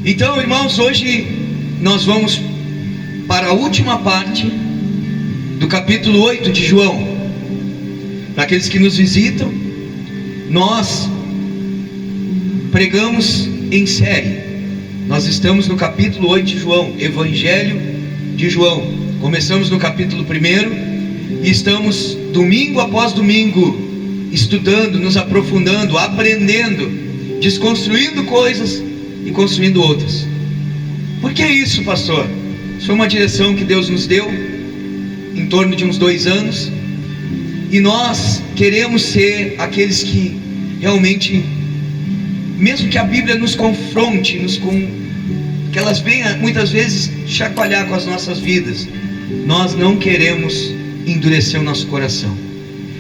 Então, irmãos, hoje nós vamos para a última parte do capítulo 8 de João. Para aqueles que nos visitam, nós pregamos em série. Nós estamos no capítulo 8 de João, Evangelho de João. Começamos no capítulo 1 e estamos domingo após domingo estudando, nos aprofundando, aprendendo, desconstruindo coisas e construindo outras. Por que isso, pastor? Isso foi uma direção que Deus nos deu em torno de uns 2 anos, e nós queremos ser aqueles que realmente, mesmo que a Bíblia nos confronte, que elas venham muitas vezes chacoalhar com as nossas vidas, nós não queremos endurecer o nosso coração.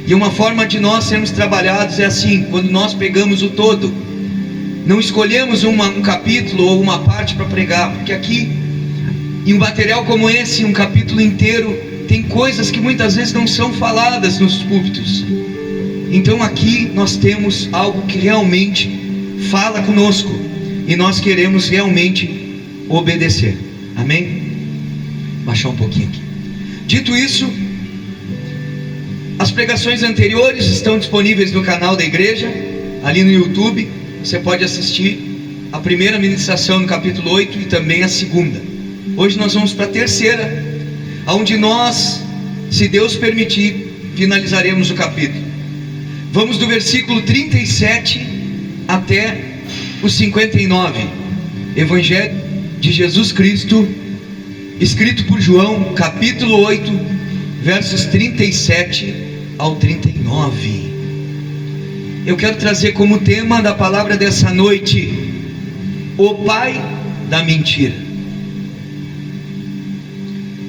E uma forma de nós sermos trabalhados é assim: quando nós pegamos o todo, não escolhemos um capítulo ou uma parte para pregar, porque aqui, em um material como esse, um capítulo inteiro, tem coisas que muitas vezes não são faladas nos púlpitos. Então aqui nós temos algo que realmente fala conosco, e nós queremos realmente obedecer. Amém? Baixar um pouquinho aqui. Dito isso, as pregações anteriores estão disponíveis no canal da igreja, ali no YouTube. Você pode assistir a primeira ministração no capítulo 8 e também a segunda. Hoje nós vamos para a terceira, onde nós, se Deus permitir, finalizaremos o capítulo. Vamos do versículo 37 até o 59. Evangelho de Jesus Cristo, escrito por João, capítulo 8, versos 37 ao 39. Eu quero trazer como tema da palavra dessa noite: o pai da mentira.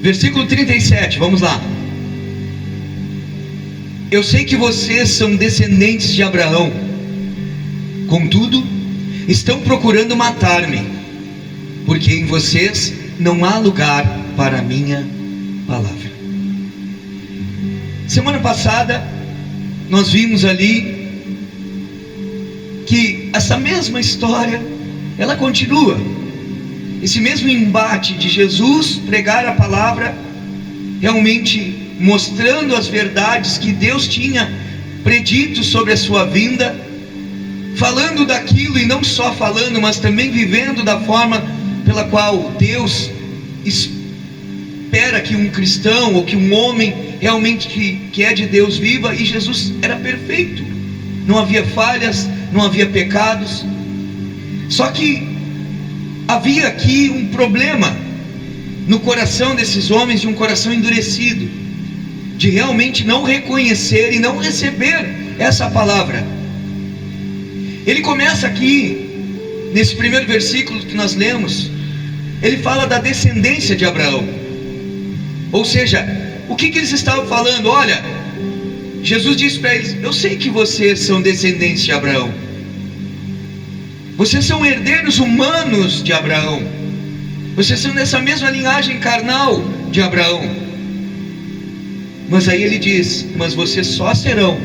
Versículo 37, vamos lá. Eu sei que vocês são descendentes de Abraão, contudo, estão procurando matar-me, porque em vocês não há lugar para a minha palavra. Semana passada, nós vimos ali que essa mesma história, ela continua. Esse mesmo embate de Jesus pregar a palavra, realmente mostrando as verdades que Deus tinha predito sobre a sua vinda, falando daquilo, e não só falando, mas também vivendo da forma pela qual Deus espera que um cristão, ou que um homem realmente que é de Deus viva. E Jesus era perfeito, não havia falhas, não havia pecados. Só que havia aqui um problema no coração desses homens, de um coração endurecido, de realmente não reconhecer e não receber essa palavra. Ele começa aqui, nesse primeiro versículo que nós lemos, ele fala da descendência de Abraão. Ou seja, o que eles estavam falando? Olha, Jesus disse para eles: eu sei que vocês são descendentes de Abraão, vocês são herdeiros humanos de Abraão, vocês são dessa mesma linhagem carnal de Abraão. Mas aí ele diz: mas vocês só serão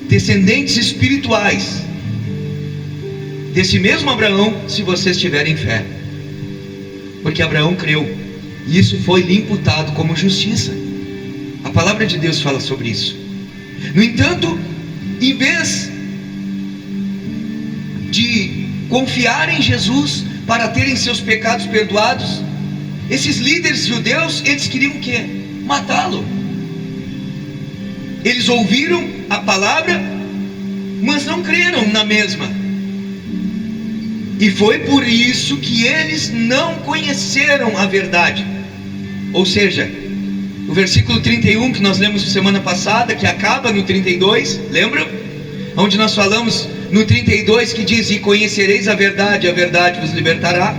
descendentes espirituais desse mesmo Abraão se vocês tiverem fé. Porque Abraão creu, e isso foi lhe imputado como justiça. A palavra de Deus fala sobre isso. No entanto, em vez de confiar em Jesus para terem seus pecados perdoados, esses líderes judeus, eles queriam o quê? Matá-lo. Eles ouviram a palavra, mas não creram na mesma. E foi por isso que eles não conheceram a verdade. Ou seja, o versículo 31 que nós lemos semana passada, que acaba no 32, lembram? Onde nós falamos no 32 que diz: e conhecereis a verdade vos libertará.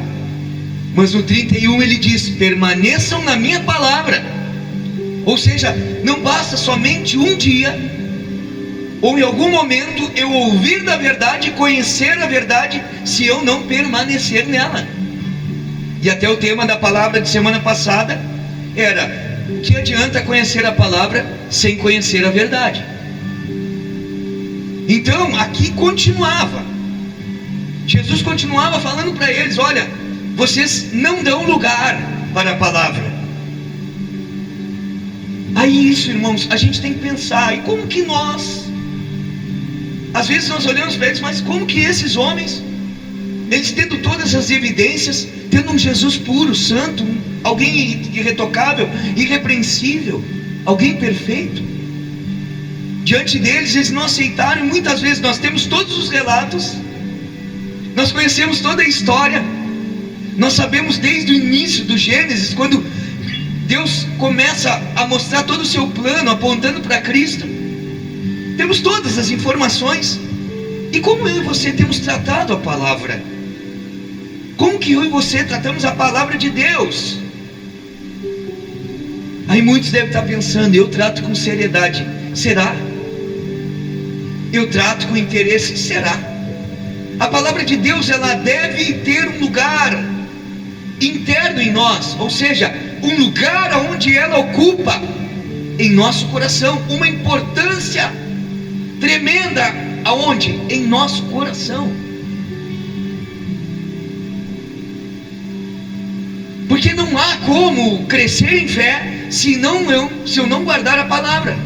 Mas no 31 ele diz: permaneçam na minha palavra. Ou seja, não basta somente um dia, ou em algum momento, eu ouvir da verdade, conhecer a verdade, se eu não permanecer nela. E até o tema da palavra de semana passada era: o que adianta conhecer a palavra sem conhecer a verdade? Então aqui continuava, Jesus continuava falando para eles: olha, vocês não dão lugar para a palavra. Aí isso, irmãos, a gente tem que pensar, e como que nós, às vezes nós olhamos para eles, mas como que esses homens, eles tendo todas as evidências, tendo um Jesus puro, santo, alguém irretocável, irrepreensível, alguém perfeito, diante deles eles não aceitaram. E muitas vezes nós temos todos os relatos, nós conhecemos toda a história, nós sabemos desde o início do Gênesis, quando Deus começa a mostrar todo o seu plano apontando para Cristo. Temos todas as informações. E como eu e você temos tratado a palavra? Como que eu e você tratamos a palavra de Deus? Aí muitos devem estar pensando: eu trato com seriedade. Será? Eu trato com interesse. Será? A palavra de Deus, ela deve ter um lugar interno em nós, ou seja, um lugar onde ela ocupa em nosso coração uma importância tremenda. Aonde? Em nosso coração. Porque não há como crescer em fé se eu não guardar a palavra.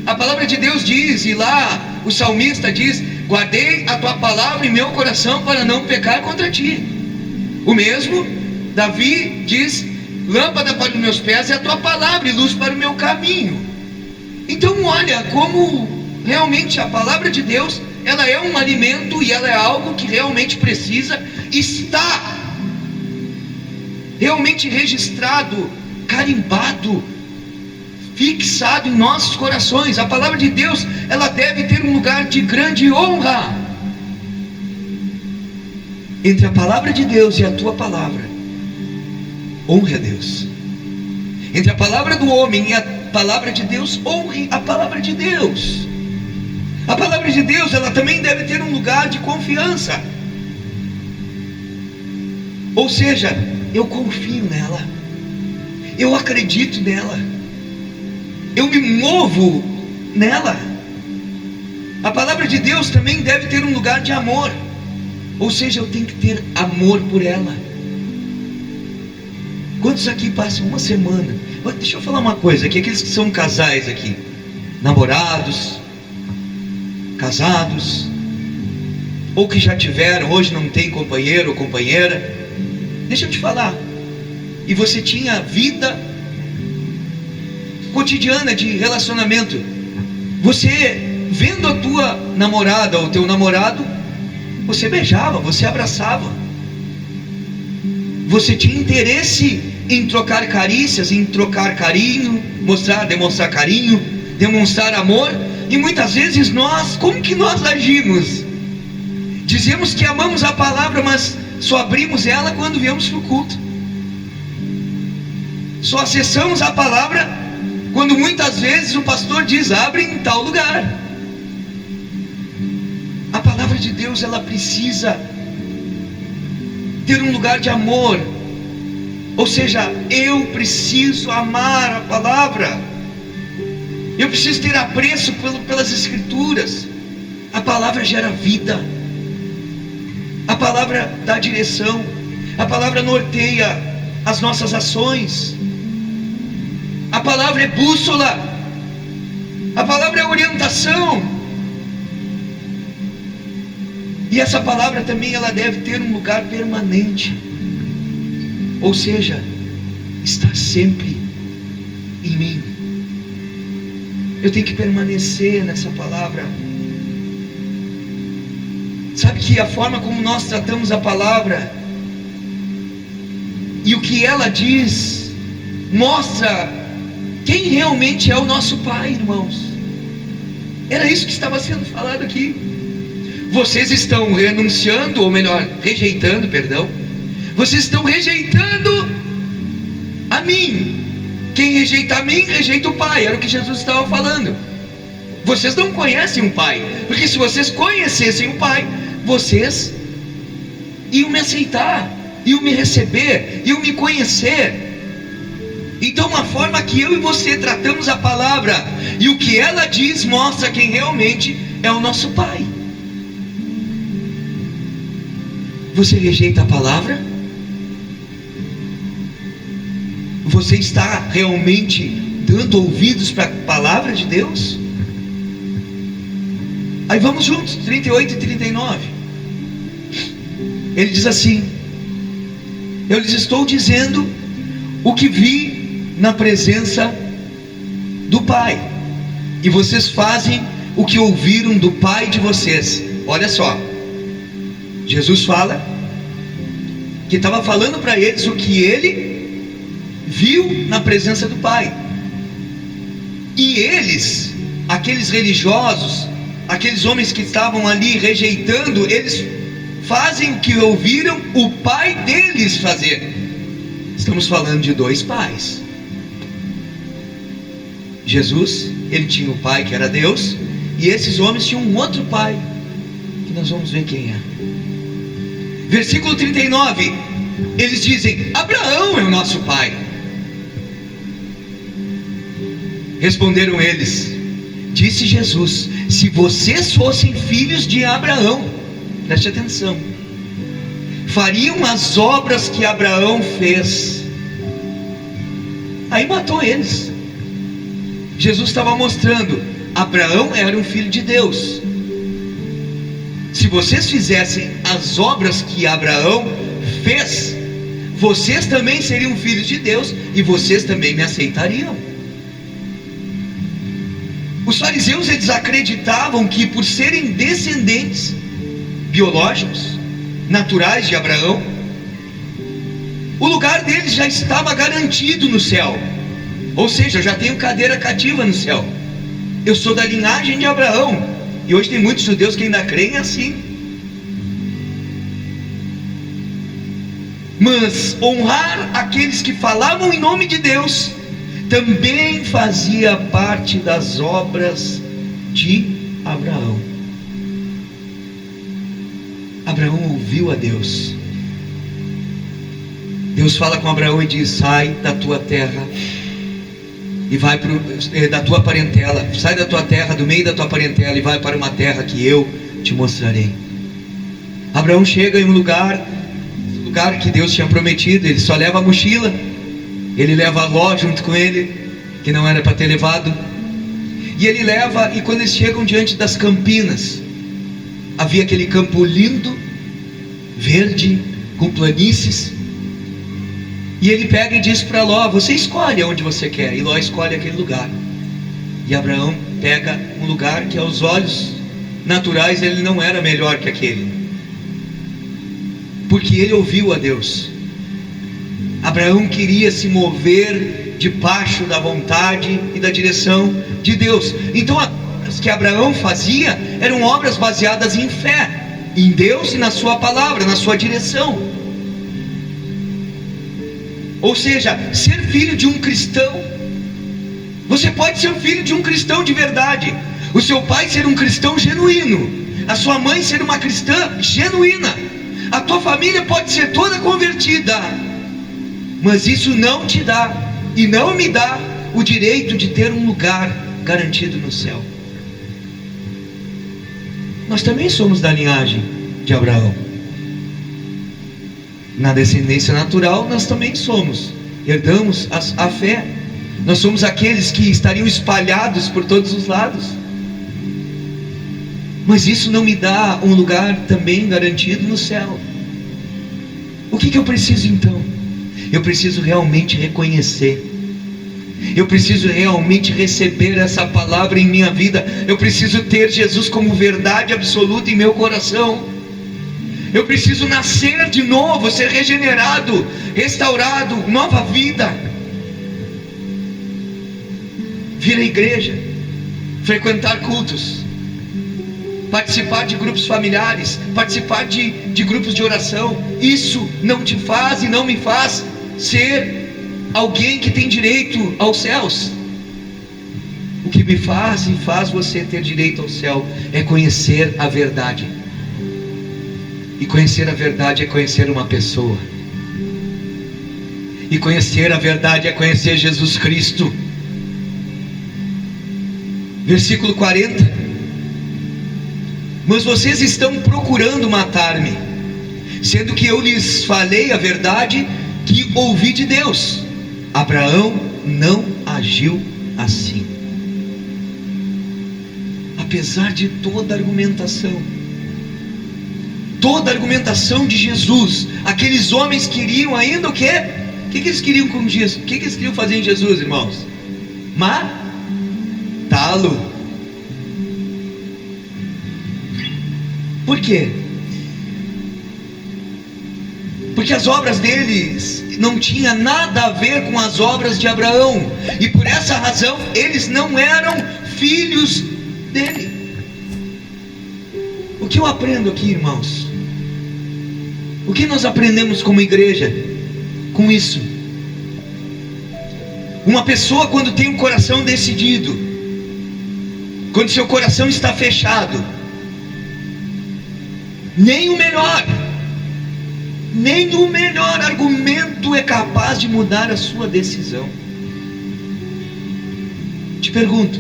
A palavra de Deus diz, e lá o salmista diz: guardei a tua palavra em meu coração para não pecar contra ti. O mesmo Davi diz: lâmpada para os meus pés é a tua palavra e luz para o meu caminho. Então olha como realmente a palavra de Deus, ela é um alimento, e ela é algo que realmente precisa estar realmente registrado, carimbado, fixado em nossos corações. A palavra de Deus, ela deve ter um lugar de grande honra. Entre a palavra de Deus e a tua palavra, honre a Deus. Entre a palavra do homem e a palavra de Deus, honre a palavra de Deus. A palavra de Deus, ela também deve ter um lugar de confiança. Ou seja, eu confio nela, eu acredito nela, eu me movo nela. A palavra de Deus também deve ter um lugar de amor. Ou seja, eu tenho que ter amor por ela. Quantos aqui passam uma semana? Deixa eu falar uma coisa aqui, aqueles que são casais aqui, namorados, casados, ou que já tiveram, hoje não tem companheiro ou companheira. Deixa eu te falar, e você tinha vida cotidiana de relacionamento, você vendo a tua namorada ou teu namorado, você beijava, você abraçava, você tinha interesse em trocar carícias, em trocar carinho, demonstrar carinho, demonstrar amor. E muitas vezes nós, como que nós agimos? Dizemos que amamos a palavra, mas só abrimos ela quando viemos para o culto. Só acessamos a palavra quando muitas vezes o pastor diz: abre em tal lugar. A palavra de Deus, ela precisa ter um lugar de amor. Ou seja, eu preciso amar a palavra. Eu preciso ter apreço pelas escrituras. A palavra gera vida. A palavra dá direção. A palavra norteia as nossas ações. A palavra é bússola. A palavra é orientação. E essa palavra também, ela deve ter um lugar permanente. Ou seja, estar sempre em mim. Eu tenho que permanecer nessa palavra. Sabe que a forma como nós tratamos a palavra e o que ela diz mostra quem realmente é o nosso Pai, irmãos. Era isso que estava sendo falado aqui. Vocês estão renunciando, ou melhor, rejeitando, perdão. Vocês estão rejeitando a mim. Quem rejeita a mim, rejeita o Pai. Era o que Jesus estava falando. Vocês não conhecem o Pai, porque se vocês conhecessem o Pai, vocês iam me aceitar, iam me receber, iam me conhecer. Então a forma que eu e você tratamos a palavra e o que ela diz mostra quem realmente é o nosso Pai. Você rejeita a palavra? Você está realmente dando ouvidos para a palavra de Deus? Aí vamos juntos, 38 e 39. Ele diz assim: eu lhes estou dizendo o que vi na presença do Pai, e vocês fazem o que ouviram do Pai de vocês. Olha só, Jesus fala que estava falando para eles o que ele viu na presença do Pai. E eles, aqueles religiosos, aqueles homens que estavam ali rejeitando, eles fazem o que ouviram o pai deles fazer. Estamos falando de dois pais. Jesus, ele tinha o pai que era Deus, e esses homens tinham um outro pai, que nós vamos ver quem é. Versículo 39, eles dizem: Abraão é o nosso pai. Responderam eles, disse Jesus: se vocês fossem filhos de Abraão, preste atenção, fariam as obras que Abraão fez. Aí matou eles. Jesus estava mostrando: Abraão era um filho de Deus. Se vocês fizessem as obras que Abraão fez, vocês também seriam filhos de Deus, e vocês também me aceitariam. Os fariseus, eles acreditavam que por serem descendentes biológicos, naturais de Abraão, o lugar deles já estava garantido no céu. Ou seja, eu já tenho cadeira cativa no céu. Eu sou da linhagem de Abraão. E hoje tem muitos judeus que ainda creem assim. Mas honrar aqueles que falavam em nome de Deus também fazia parte das obras de Abraão. Abraão ouviu a Deus. Deus fala com Abraão e diz: sai da tua terra e vai da tua parentela, sai da tua terra, do meio da tua parentela, e vai para uma terra que eu te mostrarei. Abraão chega em um lugar que Deus tinha prometido. Ele só leva a mochila, ele leva a Ló junto com ele, que não era para ter levado, e ele leva, e quando eles chegam diante das campinas, havia aquele campo lindo, verde, com planícies, e ele pega e diz para Ló: você escolhe onde você quer. E Ló escolhe aquele lugar, e Abraão pega um lugar que aos olhos naturais ele não era melhor que aquele, porque ele ouviu a Deus. Abraão queria se mover debaixo da vontade e da direção de Deus. Então as obras que Abraão fazia eram obras baseadas em fé, em Deus e na sua palavra, na sua direção. Ou seja, ser filho de um cristão, você pode ser filho de um cristão de verdade, o seu pai ser um cristão genuíno, a sua mãe ser uma cristã genuína, a tua família pode ser toda convertida, mas isso não te dá e não me dá o direito de ter um lugar garantido no céu. Nós também somos da linhagem de Abraão. Na descendência natural nós também somos, herdamos a fé. Nós somos aqueles que estariam espalhados por todos os lados, mas isso não me dá um lugar também garantido no céu. O que eu preciso então? Eu preciso realmente reconhecer, eu preciso realmente receber essa palavra em minha vida. Eu preciso ter Jesus como verdade absoluta em meu coração. Eu preciso nascer de novo, ser regenerado, restaurado, nova vida. Vir à igreja, frequentar cultos, participar de grupos familiares, participar de grupos de oração. Isso não te faz e não me faz ser alguém que tem direito aos céus. O que me faz e faz você ter direito ao céu é conhecer a verdade. E conhecer a verdade é conhecer uma pessoa. E conhecer a verdade é conhecer Jesus Cristo. Versículo 40. Mas vocês estão procurando matar-me, sendo que eu lhes falei a verdade que ouvi de Deus. Abraão não agiu assim. Apesar de toda a argumentação de Jesus, aqueles homens queriam ainda o quê? O que eles queriam com Jesus? O que eles queriam fazer em Jesus, irmãos? Matá-lo. Por quê? Porque as obras deles não tinham nada a ver com as obras de Abraão, e por essa razão eles não eram filhos dele. O que eu aprendo aqui, irmãos? O que nós aprendemos como igreja com isso? Uma pessoa, quando tem um coração decidido, quando seu coração está fechado, nem o melhor argumento é capaz de mudar a sua decisão. Te pergunto,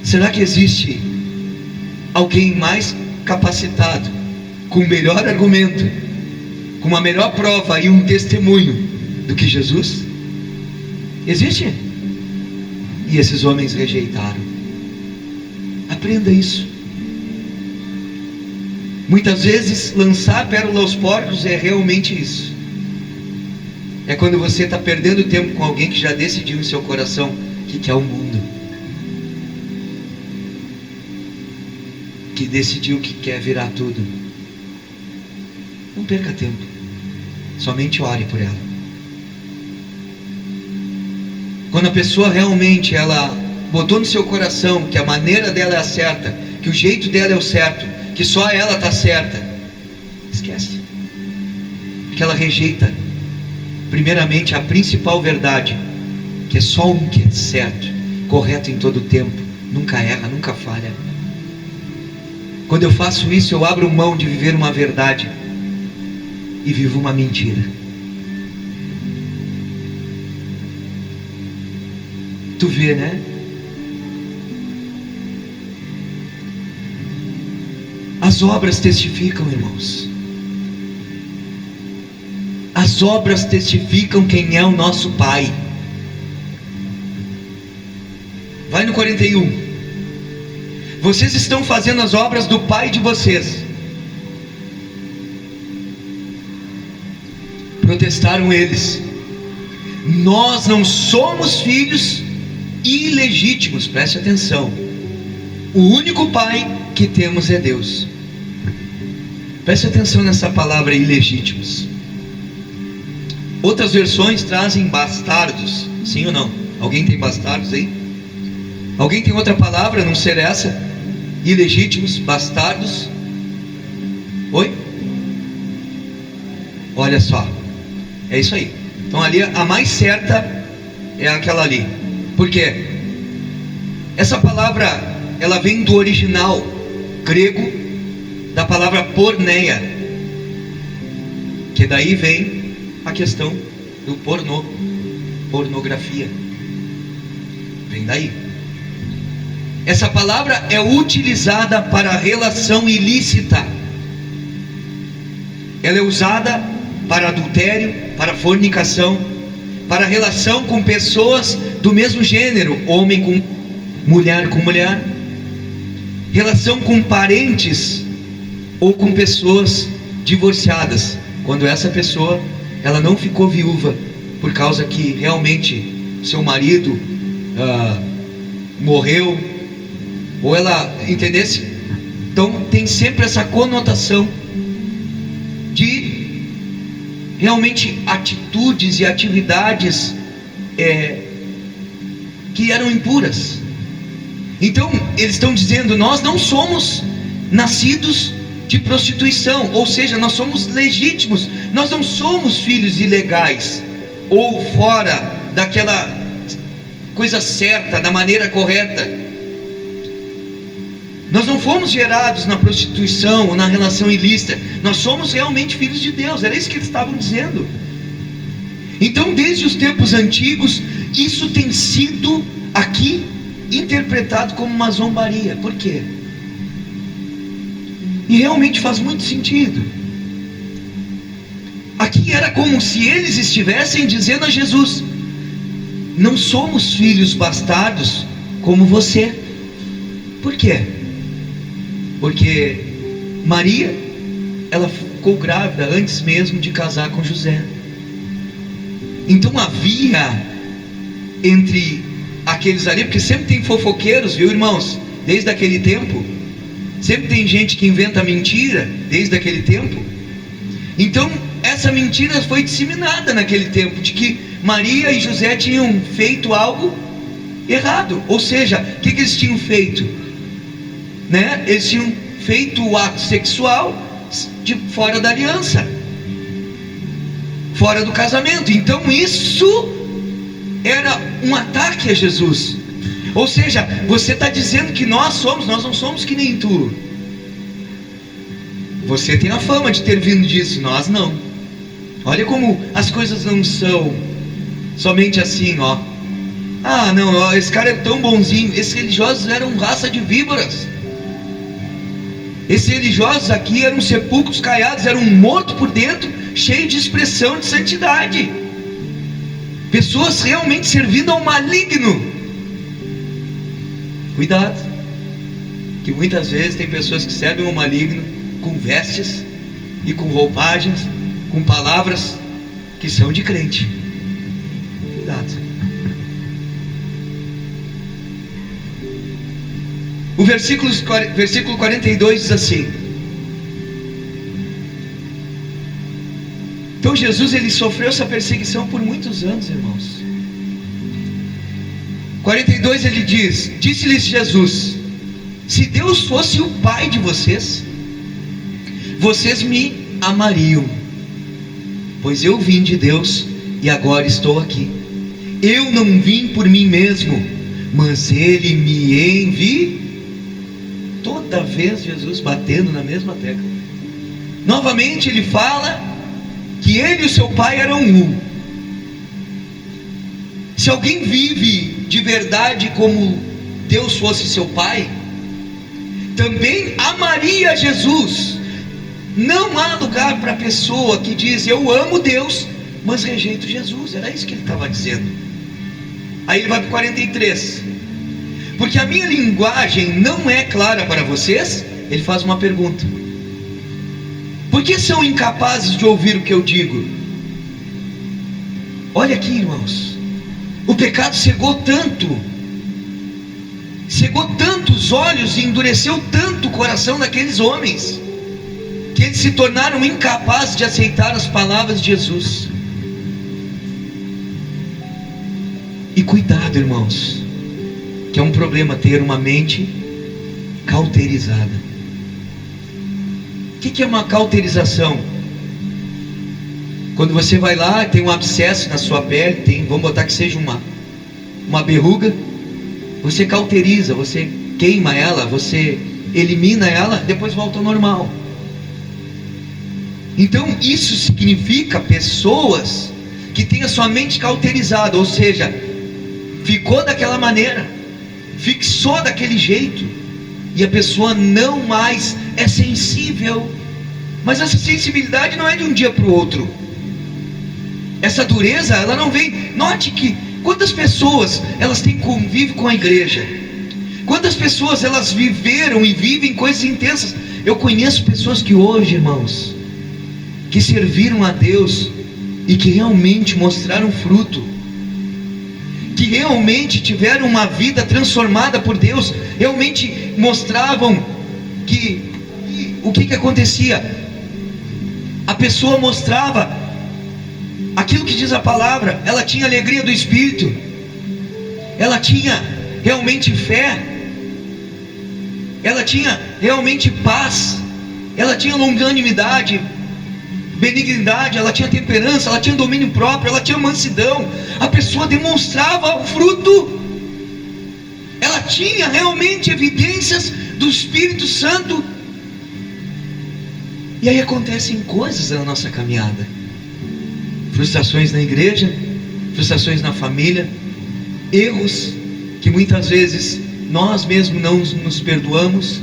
será que existe alguém mais capacitado, com o melhor argumento, com uma melhor prova e um testemunho do que Jesus? Existe? E esses homens rejeitaram. Aprenda isso. Muitas vezes lançar a pérola aos porcos é realmente isso. É quando você está perdendo tempo com alguém que já decidiu em seu coração que quer o mundo, que decidiu que quer virar tudo. Não perca tempo, somente ore por ela. Quando a pessoa realmente ela botou no seu coração que a maneira dela é a certa, que o jeito dela é o certo, que só ela está certa, esquece, porque ela rejeita primeiramente a principal verdade, que é só um que é certo, correto em todo o tempo, nunca erra, nunca falha. Quando eu faço isso, eu abro mão de viver uma verdade e vivo uma mentira. Tu vê, né? As obras testificam, irmãos. As obras testificam quem é o nosso Pai. Vai no 41. Vocês estão fazendo as obras do Pai de vocês. Protestaram eles: nós não somos filhos ilegítimos. Preste atenção. O único pai que temos é Deus. Preste atenção nessa palavra ilegítimos. Outras versões trazem bastardos. Sim ou não? Alguém tem bastardos aí? Alguém tem outra palavra a não ser essa? Ilegítimos, bastardos. Oi? Olha só, é isso aí. Então ali a mais certa é aquela ali. Por quê? Essa palavra ela vem do original grego da palavra porneia, que daí vem a questão do pornô, pornografia. Vem daí. Essa palavra é utilizada para relação ilícita. Ela é usada para adultério, para fornicação, para relação com pessoas do mesmo gênero, homem com mulher, relação com parentes ou com pessoas divorciadas, quando essa pessoa ela não ficou viúva por causa que realmente seu marido morreu, ou ela, entendesse? Então tem sempre essa conotação de realmente atitudes e atividades que eram impuras. Então eles estão dizendo: nós não somos nascidos de prostituição, ou seja, nós somos legítimos, nós não somos filhos ilegais ou fora daquela coisa certa, da maneira correta. Nós não fomos gerados na prostituição ou na relação ilícita. Nós somos realmente filhos de Deus. Era isso que eles estavam dizendo. Então, desde os tempos antigos, isso tem sido aqui interpretado como uma zombaria. Por quê? E realmente faz muito sentido. Aqui era como se eles estivessem dizendo a Jesus: não somos filhos bastardos como você. Por quê? Porque Maria, ela ficou grávida antes mesmo de casar com José. Então havia entre aqueles ali, porque sempre tem fofoqueiros, viu, irmãos? Desde aquele tempo, sempre tem gente que inventa mentira, desde aquele tempo. Então essa mentira foi disseminada naquele tempo, de que Maria e José tinham feito algo errado. Ou seja, o que eles tinham feito? Eles tinham feito o ato sexual de fora da aliança, fora do casamento. Então isso era um ataque a Jesus. Ou seja, você está dizendo que nós não somos que nem tu. Você tem a fama de ter vindo disso, nós não. Olha como as coisas não são somente assim, ó. Ah, não, esse cara é tão bonzinho. Esses religiosos eram raça de víboras. Esses religiosos aqui eram sepulcros caiados, eram mortos por dentro, cheios de expressão de santidade. Pessoas realmente servindo ao maligno. Cuidado, que muitas vezes tem pessoas que servem ao maligno com vestes e com roupagens, com palavras que são de crente. Cuidado. O versículo 42 diz assim: então Jesus, ele sofreu essa perseguição por muitos anos, irmãos. 42 ele diz: disse-lhes Jesus: se Deus fosse o Pai de vocês, vocês me amariam, pois eu vim de Deus e agora estou aqui. Eu não vim por mim mesmo, mas Ele me enviou. Toda vez Jesus batendo na mesma tecla. Novamente ele fala que ele e o seu Pai eram um. Se alguém vive de verdade como Deus fosse seu Pai, também amaria Jesus. Não há lugar para a pessoa que diz: eu amo Deus, mas rejeito Jesus. Era isso que ele estava dizendo. Aí ele vai para o 43. Porque a minha linguagem não é clara para vocês. Ele faz uma pergunta: por que são incapazes de ouvir o que eu digo? Olha aqui, irmãos, o pecado cegou tanto os olhos e endureceu tanto o coração daqueles homens, que eles se tornaram incapazes de aceitar as palavras de Jesus. E cuidado, irmãos, que é um problema ter uma mente cauterizada. O que é uma cauterização? Quando você vai lá, tem um abscesso na sua pele, vamos botar que seja uma verruga, você cauteriza, você queima ela, você elimina ela, depois volta ao normal. Então isso significa pessoas que têm a sua mente cauterizada, ou seja, ficou daquela maneira, fixou daquele jeito, e a pessoa não mais é sensível. Mas essa sensibilidade não é de um dia para o outro. Essa dureza, ela não vem. Note que quantas pessoas elas têm convívio com a igreja, quantas pessoas elas viveram e vivem coisas intensas. Eu conheço pessoas que hoje, irmãos, que serviram a Deus e que realmente mostraram fruto, que realmente tiveram uma vida transformada por Deus, realmente mostravam que o que acontecia? A pessoa mostrava aquilo que diz a palavra, ela tinha alegria do Espírito, ela tinha realmente fé, ela tinha realmente paz, ela tinha longanimidade, benignidade, ela tinha temperança, ela tinha domínio próprio, ela tinha mansidão. A pessoa demonstrava o fruto, ela tinha realmente evidências do Espírito Santo. E aí acontecem coisas na nossa caminhada, frustrações na igreja, frustrações na família, erros que muitas vezes nós mesmos não nos perdoamos.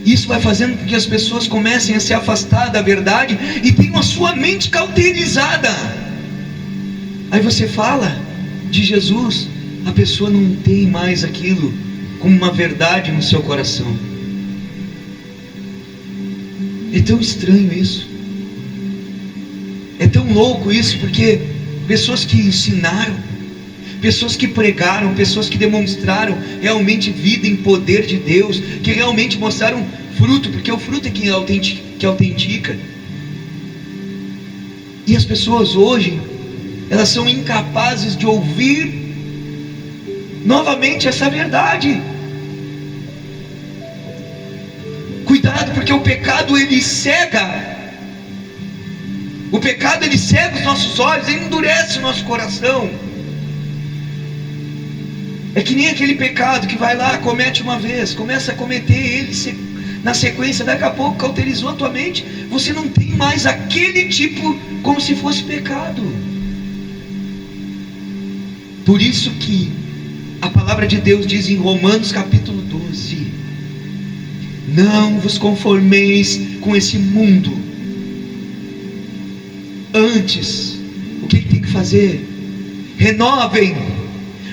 Isso vai fazendo com que as pessoas comecem a se afastar da verdade e tenham a sua mente cauterizada. Aí você fala de Jesus, a pessoa não tem mais aquilo como uma verdade no seu coração. É tão estranho isso. É tão louco isso, porque pessoas que ensinaram, pessoas que pregaram, pessoas que demonstraram realmente vida em poder de Deus, que realmente mostraram fruto, porque o fruto é que autentica. E as pessoas hoje, elas são incapazes de ouvir novamente essa verdade. Cuidado, porque o pecado ele cega. O pecado ele cega os nossos olhos, ele endurece o nosso coração. É que nem aquele pecado que vai lá, comete uma vez, começa a cometer ele na sequência, daqui a pouco cauterizou a tua mente, você não tem mais aquele tipo como se fosse pecado. Por isso que a palavra de Deus diz em Romanos capítulo 12: não vos conformeis com esse mundo. Antes, o que tem que fazer? Renovem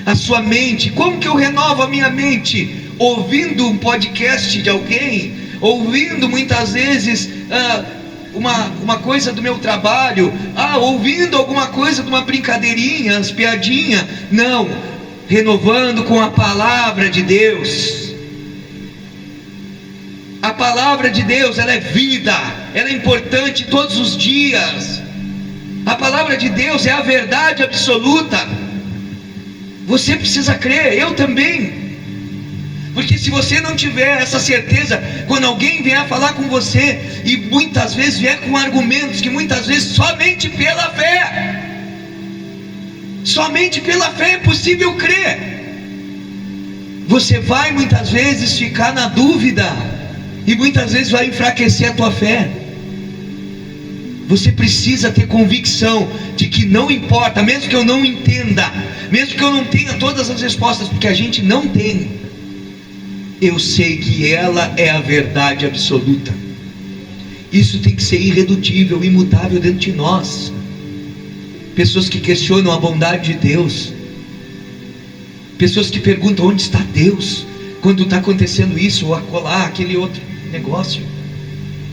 a sua mente. Como que eu renovo a minha mente? Ouvindo um podcast de alguém, ouvindo muitas vezes uma coisa do meu trabalho, ouvindo alguma coisa de uma brincadeirinha, as piadinhas. Não, renovando com a palavra de Deus. A palavra de Deus, ela é vida, ela é importante todos os dias. A palavra de Deus é a verdade absoluta. Você precisa crer, eu também. Porque se você não tiver essa certeza, quando alguém vier falar com você, e muitas vezes vier com argumentos, que muitas vezes somente pela fé é possível crer. Você vai muitas vezes ficar na dúvida, e muitas vezes vai enfraquecer a tua fé. Você precisa ter convicção de que não importa, mesmo que eu não entenda, mesmo que eu não tenha todas as respostas, porque a gente não tem, eu sei que ela é a verdade absoluta. Isso tem que ser irredutível, imutável dentro de nós. Pessoas que questionam a bondade de Deus, pessoas que perguntam onde está Deus quando está acontecendo isso ou acolá, aquele outro negócio,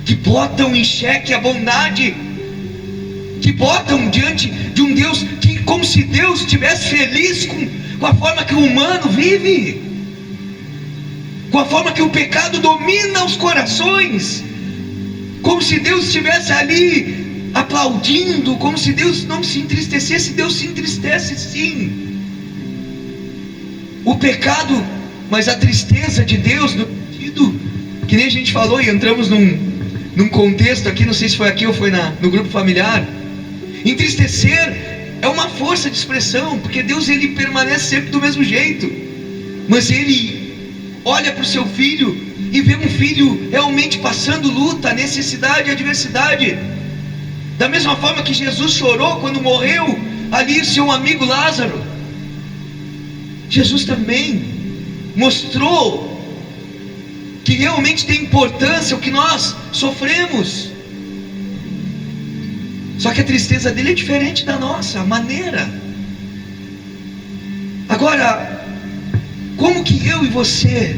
que botam em xeque a bondade, que botam diante de um Deus que, como se Deus estivesse feliz com a forma que o humano vive, com a forma que o pecado domina os corações, como se Deus estivesse ali aplaudindo, como se Deus não se entristecesse. Deus se entristece sim. O pecado, mas a tristeza de Deus, no sentido que nem a gente falou, e entramos num contexto aqui, não sei se foi aqui ou foi no grupo familiar. Entristecer é uma força de expressão, porque Deus ele permanece sempre do mesmo jeito, mas ele olha para o seu filho e vê um filho realmente passando luta, necessidade, adversidade. Da mesma forma que Jesus chorou quando morreu ali seu amigo Lázaro, Jesus também mostrou que realmente tem importância o que nós sofremos. Só que a tristeza dele é diferente da nossa, a maneira. Agora, como que eu e você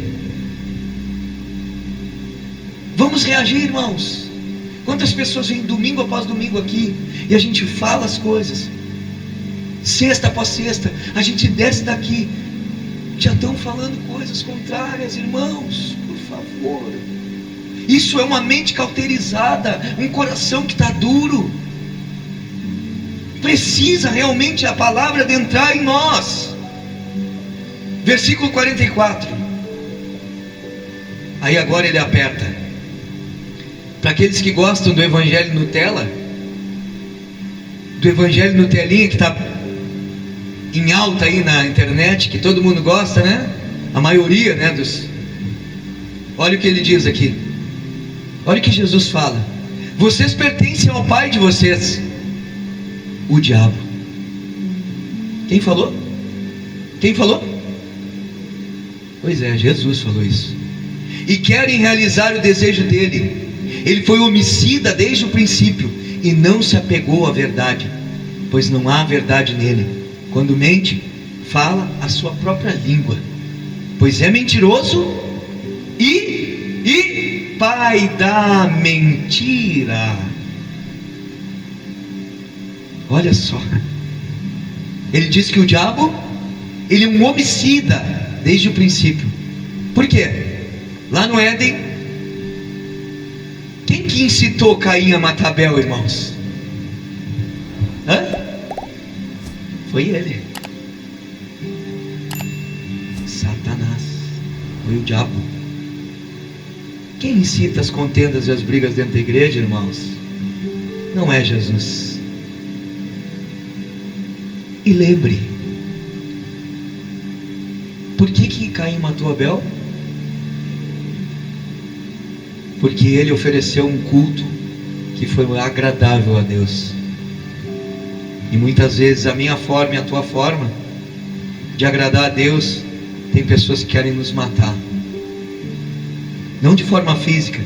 vamos reagir, irmãos? Quantas pessoas vêm domingo após domingo aqui e a gente fala as coisas, sexta após sexta, a gente desce daqui, já estão falando coisas contrárias, irmãos, por favor. Isso é uma mente cauterizada, um coração que está duro. Precisa realmente a palavra adentrar em nós. Versículo 44. Aí agora ele aperta. Para aqueles que gostam do Evangelho Nutella, do Evangelho Nutelinha, que está em alta aí na internet, que todo mundo gosta, né? A maioria, né? Olha o que ele diz aqui. Olha o que Jesus fala: vocês pertencem ao pai de vocês, o diabo. Quem falou? Quem falou? Pois é, Jesus falou isso. e querem realizar o desejo dele. Ele foi homicida desde o princípio e não se apegou à verdade, pois não há verdade nele. Quando mente, fala a sua própria língua, pois é mentiroso e pai da mentira. Olha só, ele diz que o diabo, ele é um homicida desde o princípio. Por quê? Lá no Éden, quem que incitou Caim a matar Abel, irmãos? Foi ele, Satanás, foi o diabo. Quem incita as contendas e as brigas dentro da igreja, irmãos? Não é Jesus. E lembre, por que Caim matou Abel? Porque ele ofereceu um culto que foi agradável a Deus. E muitas vezes a minha forma e a tua forma de agradar a Deus, tem pessoas que querem nos matar. Não de forma física,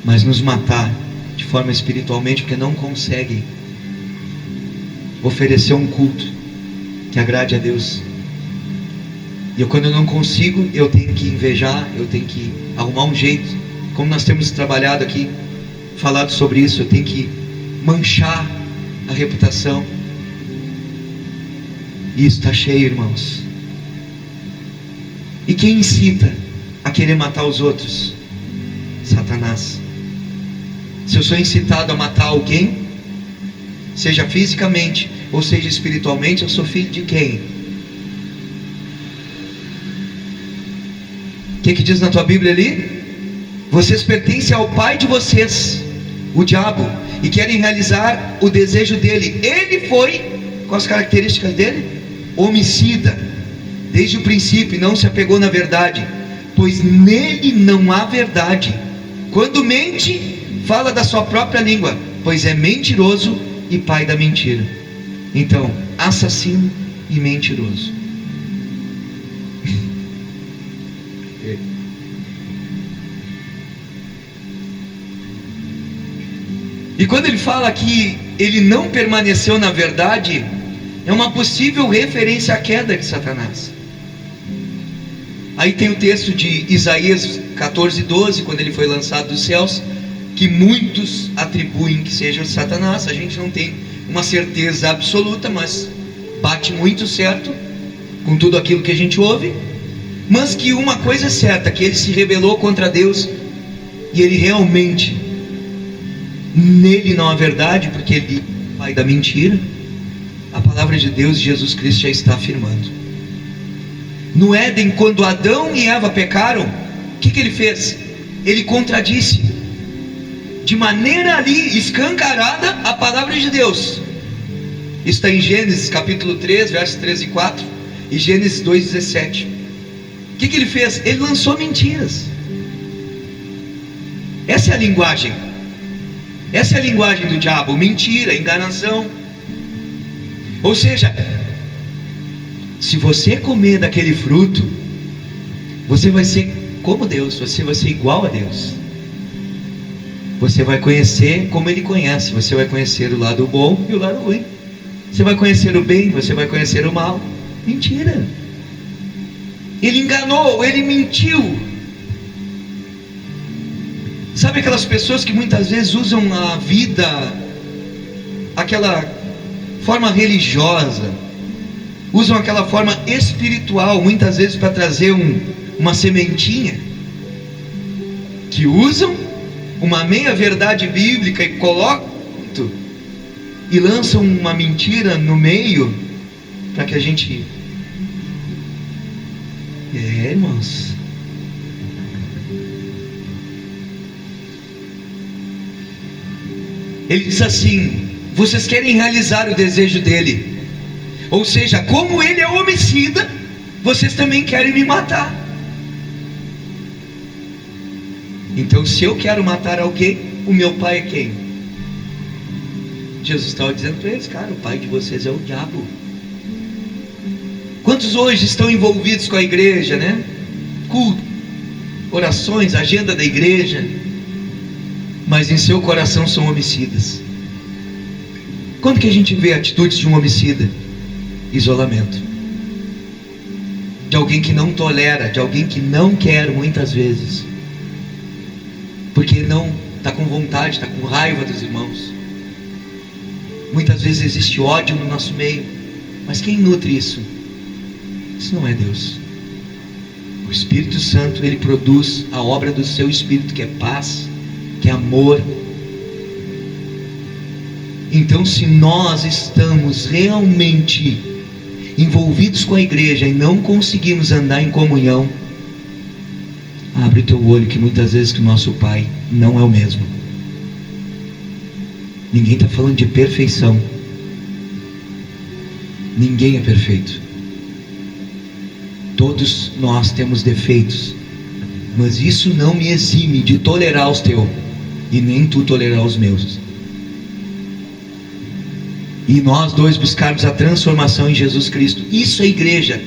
mas nos matar de forma espiritualmente, porque não conseguem oferecer um culto que agrade a Deus. E quando eu não consigo, eu tenho que invejar, eu tenho que arrumar um jeito. Como nós temos trabalhado aqui, falado sobre isso, eu tenho que manchar a reputação. E isso está cheio, irmãos. E quem incita a querer matar os outros? Satanás. Se eu sou incitado a matar alguém, seja fisicamente ou seja espiritualmente, eu sou filho de quem? O que diz na tua Bíblia ali? Vocês pertencem ao pai de vocês, o diabo, e querem realizar o desejo dele. Ele foi, quais as características dele? Homicida desde o princípio, e não se apegou na verdade, pois nele não há verdade. Quando mente, fala da sua própria língua, pois é mentiroso e pai da mentira. Então, assassino e mentiroso. E quando ele fala que ele não permaneceu na verdade, é uma possível referência à queda de Satanás. Aí tem o texto de Isaías 14:12, quando ele foi lançado dos céus, que muitos atribuem que seja Satanás. A gente não tem uma certeza absoluta, mas bate muito certo com tudo aquilo que a gente ouve. Mas que uma coisa é certa, que ele se rebelou contra Deus, e ele realmente, nele não há verdade, porque ele é o pai da mentira. A palavra de Deus, Jesus Cristo, já está afirmando. No Éden, quando Adão e Eva pecaram, o que ele fez? Ele contradisse de maneira ali escancarada a palavra de Deus. Está em Gênesis capítulo 3, versos 3 e 4, e Gênesis 2:17. O que ele fez? Ele lançou mentiras. Essa é a linguagem. Essa é a linguagem do diabo: mentira, enganação. Ou seja, se você comer daquele fruto, você vai ser como Deus, você vai ser igual a Deus. Você vai conhecer como Ele conhece, você vai conhecer o lado bom e o lado ruim. Você vai conhecer o bem, você vai conhecer o mal. Mentira. Ele enganou, ele mentiu. Sabe aquelas pessoas que muitas vezes usam a vida, aquela forma religiosa, usam aquela forma espiritual, muitas vezes para trazer uma sementinha, que usam uma meia verdade bíblica e colocam e lançam uma mentira no meio, para que a gente... irmãos, ele diz assim: vocês querem realizar o desejo dele. Ou seja, como ele é homicida, vocês também querem me matar. Então, se eu quero matar alguém, o meu pai é quem? Jesus estava dizendo para eles: cara, o pai de vocês é o diabo. Quantos hoje estão envolvidos com a igreja, né? Culto, orações, agenda da igreja, mas em seu coração são homicidas. Quando que a gente vê atitudes de um homicida? Isolamento. De alguém que não tolera, de alguém que não quer muitas vezes, porque não está com vontade, está com raiva dos irmãos. Muitas vezes existe ódio no nosso meio, mas quem nutre isso? Isso não é Deus. O Espírito Santo, ele produz a obra do seu Espírito, que é paz, que é amor. Então, se nós estamos realmente envolvidos com a igreja e não conseguimos andar em comunhão, abre o teu olho, que muitas vezes que o nosso Pai não é o mesmo. Ninguém está falando de perfeição. Ninguém é perfeito. Todos nós temos defeitos, mas isso não me exime de tolerar os teus, e nem tu tolerar os meus. E nós dois buscarmos a transformação em Jesus Cristo. Isso é igreja.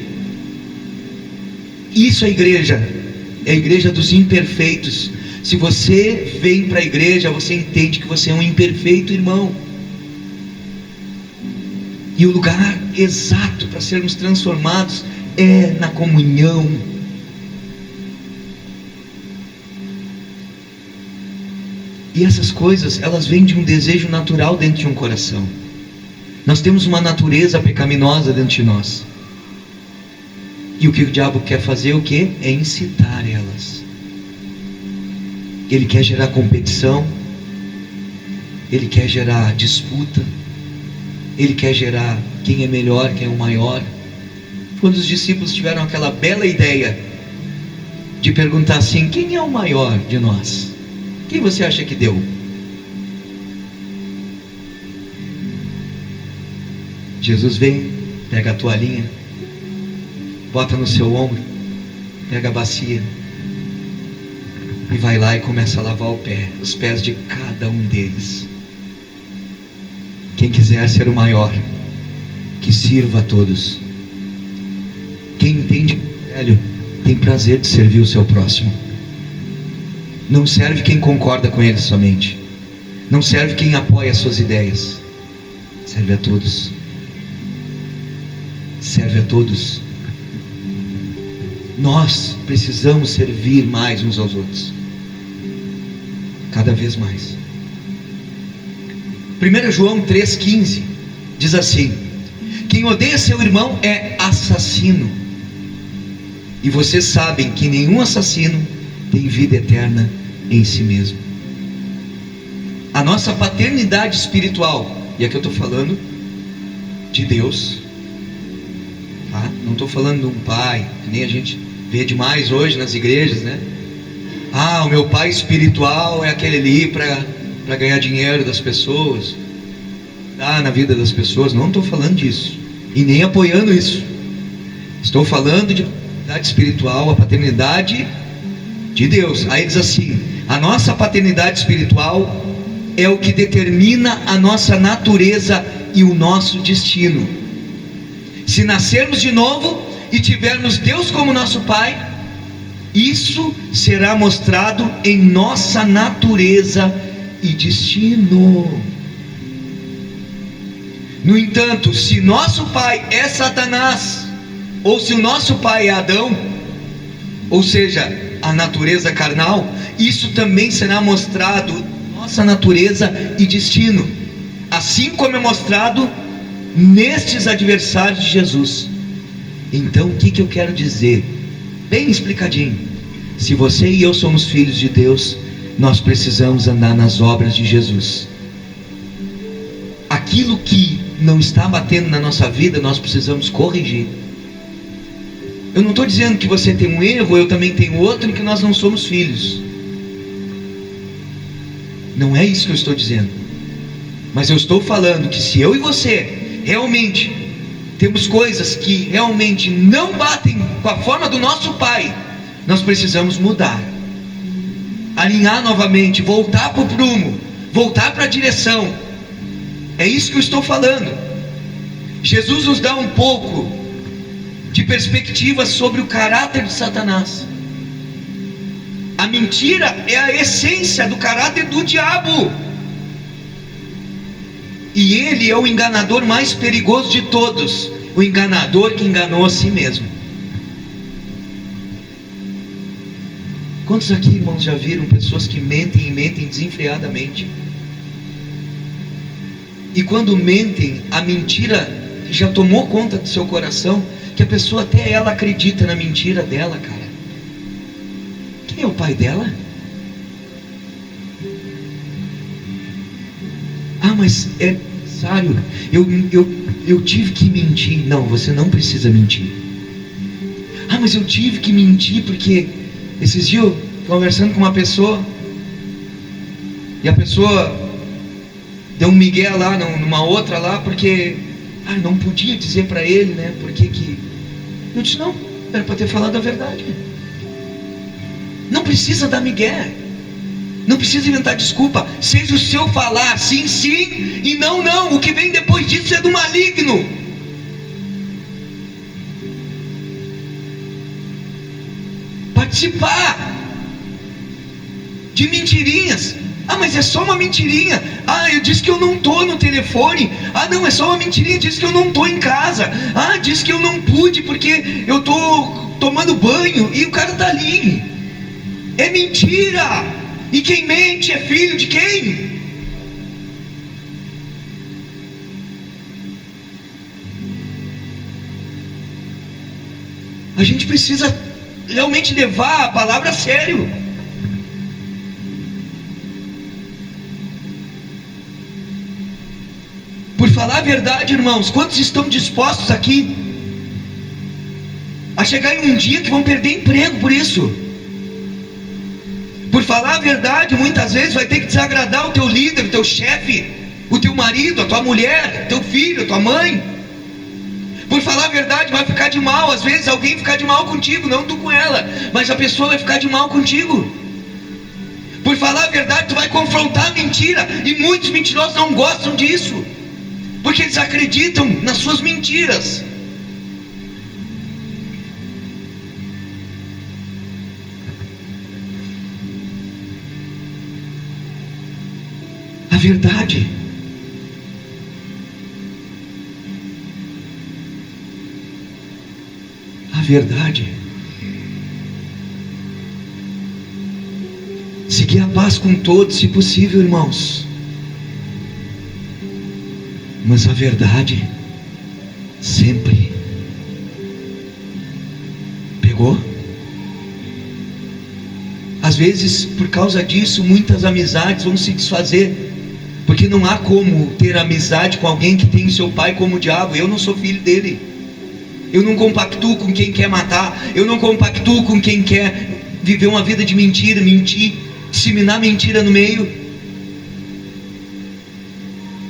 Isso é igreja. É a igreja dos imperfeitos. Se você vem para a igreja, você entende que você é um imperfeito irmão. E o lugar exato para sermos transformados é na comunhão. E essas coisas, elas vêm de um desejo natural dentro de um coração. Nós temos uma natureza pecaminosa dentro de nós. E o que o diabo quer fazer, o que? É incitar elas. Ele quer gerar competição. Ele quer gerar disputa. Ele quer gerar quem é melhor, quem é o maior. Quando os discípulos tiveram aquela bela ideia de perguntar assim: quem é o maior de nós? Quem você acha que deu? Jesus vem, pega a toalhinha, bota no seu ombro, pega a bacia e vai lá e começa a lavar os pés de cada um deles. Quem quiser ser o maior, que sirva a todos. Quem entende o Evangelho tem prazer de servir o seu próximo. Não serve quem concorda com ele somente. Não serve quem apoia as suas ideias. Serve a todos. Serve a todos. Nós precisamos servir mais uns aos outros. Cada vez mais. 1 João 3,15 diz assim: quem odeia seu irmão é assassino. E vocês sabem que nenhum assassino tem vida eterna em si mesmo. A nossa paternidade espiritual, e aqui eu estou falando de Deus, tá? Não estou falando de um pai, que nem a gente vê demais hoje nas igrejas, né? Ah, o meu pai espiritual é aquele ali para ganhar dinheiro das pessoas, na vida das pessoas. Não estou falando disso, e nem apoiando isso. Estou falando de paternidade espiritual, a paternidade de Deus. Aí diz assim: a nossa paternidade espiritual é o que determina a nossa natureza e o nosso destino. Se nascermos de novo e tivermos Deus como nosso Pai, isso será mostrado em nossa natureza e destino. No entanto, se nosso pai é Satanás, ou se o nosso pai é Adão, ou seja, a natureza carnal, isso também será mostrado em nossa natureza e destino, assim como é mostrado nestes adversários de Jesus. Então, o que eu quero dizer? Bem explicadinho. Se você e eu somos filhos de Deus, nós precisamos andar nas obras de Jesus. Aquilo que não está batendo na nossa vida, nós precisamos corrigir. Eu não estou dizendo que você tem um erro, eu também tenho outro, e que nós não somos filhos. Não é isso que eu estou dizendo. Mas eu estou falando que se eu e você realmente temos coisas que realmente não batem com a forma do nosso pai, nós precisamos mudar, alinhar novamente, voltar para o prumo, voltar para a direção. É isso que eu estou falando. Jesus nos dá um pouco de perspectiva sobre o caráter de Satanás. A mentira é a essência do caráter do diabo. E ele é o enganador mais perigoso de todos. O enganador que enganou a si mesmo. Quantos aqui, irmãos, já viram pessoas que mentem e mentem desenfreadamente? E quando mentem, a mentira já tomou conta do seu coração, que a pessoa até ela acredita na mentira dela, cara. Quem é o pai dela? Ah, mas é necessário, eu tive que mentir. Não, você não precisa mentir. Ah, mas eu tive que mentir porque esses dias eu conversando com uma pessoa, e a pessoa deu um migué lá numa outra lá, porque não podia dizer para ele, né? Porque que eu disse, não, era para ter falado a verdade. Não precisa dar migué, não precisa inventar desculpa. Seja o seu falar sim, sim, e não, não. O que vem depois disso é do maligno. Participar de mentirinhas. Ah, mas é só uma mentirinha. Ah, eu disse que eu não estou no telefone. Ah, não, é só uma mentirinha. Disse que eu não estou em casa. Ah, disse que eu não pude porque eu estou tomando banho. E o cara está ali. É mentira. E quem mente é filho de quem? A gente precisa realmente levar a palavra a sério. Por falar a verdade, irmãos, quantos estão dispostos aqui a chegar em um dia que vão perder emprego por isso? Por falar a verdade, muitas vezes vai ter que desagradar o teu líder, o teu chefe, o teu marido, a tua mulher, teu filho, a tua mãe. Por falar a verdade, vai ficar de mal. Às vezes alguém ficar de mal contigo, não tu com ela, mas a pessoa vai ficar de mal contigo. Por falar a verdade, tu vai confrontar a mentira. E muitos mentirosos não gostam disso, porque eles acreditam nas suas mentiras. A verdade. A verdade. Seguir a paz com todos, se possível, irmãos. Mas a verdade sempre. Pegou? Às vezes, por causa disso, muitas amizades vão se desfazer, porque não há como ter amizade com alguém que tem o seu pai como o diabo. Eu não sou filho dele. Eu não compactuo com quem quer matar. Eu não compactuo com quem quer viver uma vida de mentira, mentir, disseminar mentira no meio.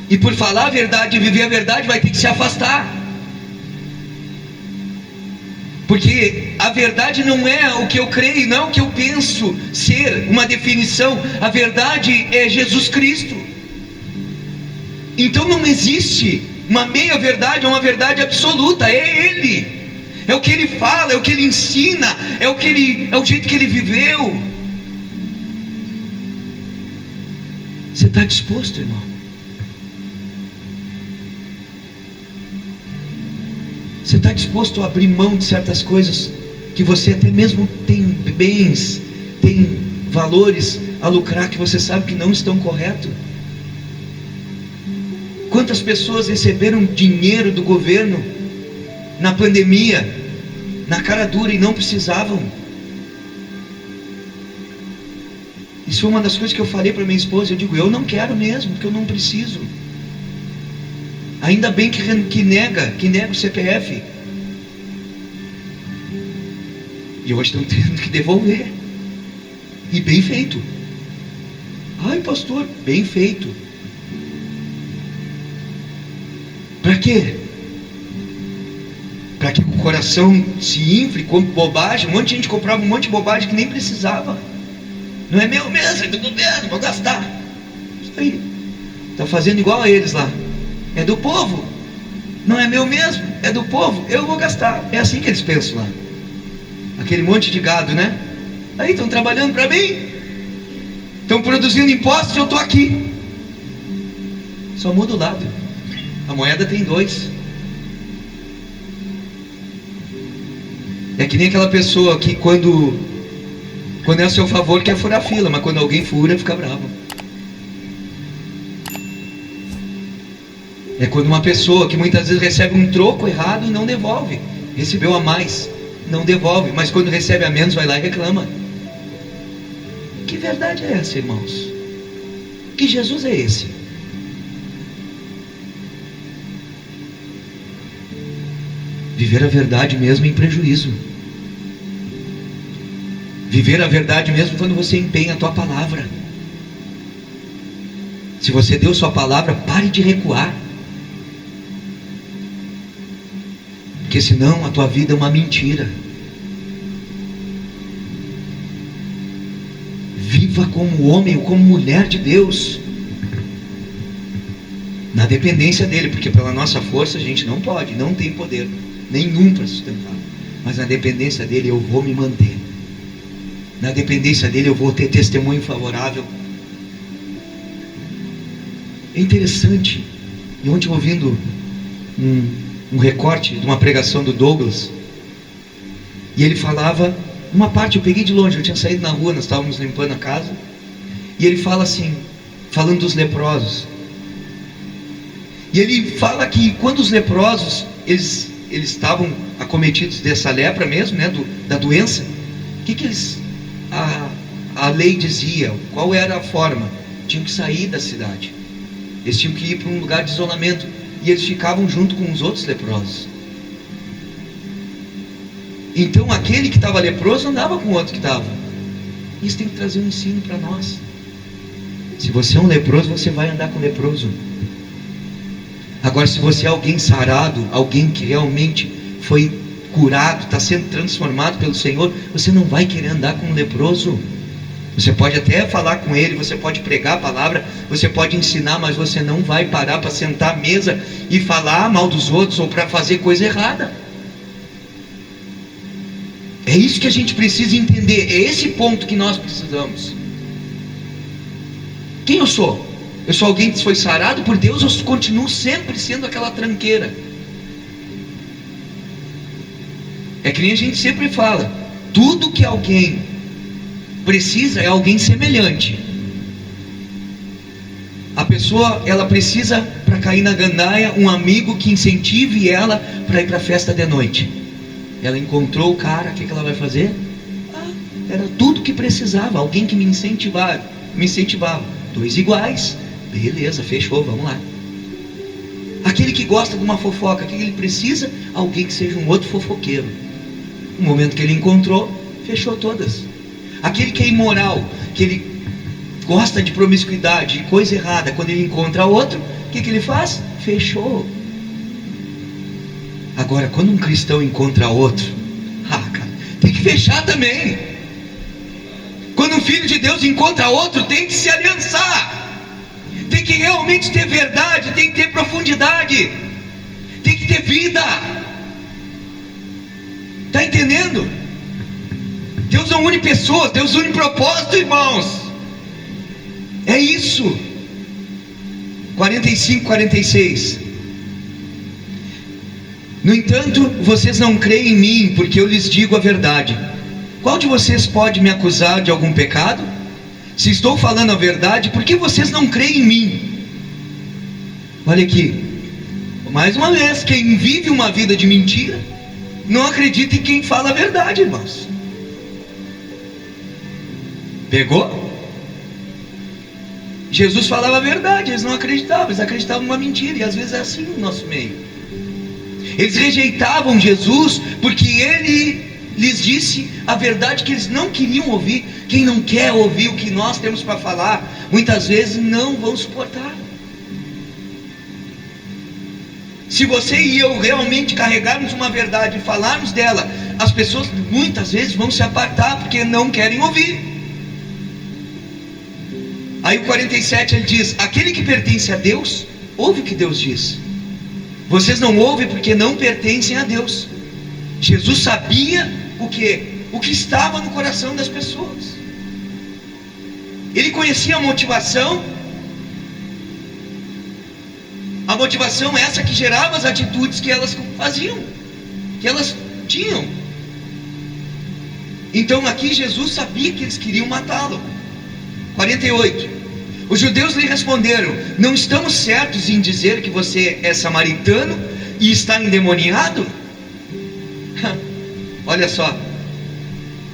E por falar a verdade e viver a verdade, vai ter que se afastar. Porque a verdade não é o que eu creio, não é o que eu penso ser, uma definição. A verdade é Jesus Cristo. Então não existe uma meia verdade ou uma verdade absoluta. É Ele. É o que Ele fala, é o que Ele ensina, é o jeito que Ele viveu. Você está disposto, irmão? Você está disposto a abrir mão de certas coisas que você até mesmo tem bens, tem valores a lucrar que você sabe que não estão corretos? Quantas pessoas receberam dinheiro do governo na pandemia, na cara dura, e não precisavam? Isso foi uma das coisas que eu falei para minha esposa. Eu digo, eu não quero mesmo, porque eu não preciso. Ainda bem que nega o CPF. E hoje estão tendo que devolver. E bem feito. Ai, pastor, bem feito. Para quê? Para que o coração se infle, compre bobagem. Um monte de gente comprava um monte de bobagem que nem precisava. Não é meu mesmo, é do governo, vou gastar. Isso aí. Está fazendo igual a eles lá. É do povo. Não é meu mesmo, é do povo, eu vou gastar. É assim que eles pensam lá. Aquele monte de gado, né? Aí estão trabalhando para mim, estão produzindo impostos e eu estou aqui. Só muda o lado. A moeda tem dois. É que nem aquela pessoa que quando é a seu favor quer furar fila, mas quando alguém fura fica bravo. É quando uma pessoa que muitas vezes recebe um troco errado e não devolve. Recebeu a mais, não devolve, mas quando recebe a menos vai lá e reclama. Que verdade é essa, irmãos? Que Jesus é esse? Viver a verdade mesmo em prejuízo. Viver a verdade mesmo quando você empenha a tua palavra. Se você deu sua palavra, pare de recuar. Porque senão a tua vida é uma mentira. Viva como homem ou como mulher de Deus, na dependência dele, porque pela nossa força a gente não pode, não tem poder nenhum para sustentar, mas na dependência dele eu vou me manter, na dependência dele eu vou ter testemunho favorável. É interessante, e ontem ouvindo um recorte de uma pregação do Douglas, e ele falava, uma parte eu peguei de longe, eu tinha saído na rua, nós estávamos limpando a casa, e ele fala assim, falando dos leprosos, e ele fala que quando os leprosos, eles estavam acometidos dessa lepra mesmo, né, da doença, o que eles, a lei dizia, qual era a forma? Tinham que sair da cidade, eles tinham que ir para um lugar de isolamento, e eles ficavam junto com os outros leprosos. Então aquele que estava leproso andava com o outro que estava. Isso tem que trazer um ensino para nós. Se você é um leproso, você vai andar com o leproso. Agora, se você é alguém sarado, alguém que realmente foi curado, está sendo transformado pelo Senhor, você não vai querer andar com um leproso. Você pode até falar com ele, você pode pregar a palavra, você pode ensinar, mas você não vai parar para sentar à mesa e falar mal dos outros ou para fazer coisa errada. É isso que a gente precisa entender, é esse ponto que nós precisamos. Quem eu sou? Eu sou alguém que foi sarado por Deus, ou continuo sempre sendo aquela tranqueira? É que nem a gente sempre fala, tudo que alguém precisa é alguém semelhante. A pessoa, ela precisa, para cair na gandaia, um amigo que incentive ela para ir para a festa de noite. Ela encontrou o cara, o que ela vai fazer? Era tudo que precisava, alguém que me incentivava. Dois iguais, beleza, fechou, vamos lá. Aquele que gosta de uma fofoca, o que ele precisa? Alguém que seja um outro fofoqueiro. No momento que ele encontrou, fechou todas. Aquele que é imoral, que ele gosta de promiscuidade, de coisa errada, quando ele encontra outro, o que ele faz? Fechou. Agora, quando um cristão encontra outro, cara, tem que fechar também. Quando um filho de Deus encontra outro, tem que se aliançar. Tem que realmente ter verdade, tem que ter profundidade, tem que ter vida. Está entendendo? Deus não une pessoas, Deus une propósito, irmãos. É isso. 45, 46. No entanto, vocês não creem em mim, porque eu lhes digo a verdade. Qual de vocês pode me acusar de algum pecado? Se estou falando a verdade, por que vocês não creem em mim? Olha aqui, mais uma vez, quem vive uma vida de mentira, não acredita em quem fala a verdade, irmãos. Pegou? Jesus falava a verdade, eles não acreditavam, eles acreditavam numa mentira, e às vezes é assim no nosso meio. Eles rejeitavam Jesus porque ele lhes disse a verdade que eles não queriam ouvir. Quem não quer ouvir o que nós temos para falar, muitas vezes não vão suportar. Se você e eu realmente carregarmos uma verdade e falarmos dela, as pessoas muitas vezes vão se apartar porque não querem ouvir. Aí o 47 ele diz: aquele que pertence a Deus, ouve o que Deus diz. Vocês não ouvem porque não pertencem a Deus. Jesus sabia o que? o que estava no coração das pessoas. Ele conhecia a motivação essa que gerava as atitudes que elas faziam, que elas tinham. Então aqui Jesus sabia que eles queriam matá-lo. 48. Os judeus lhe responderam: não estamos certos em dizer que você é samaritano e está endemoniado? Olha só,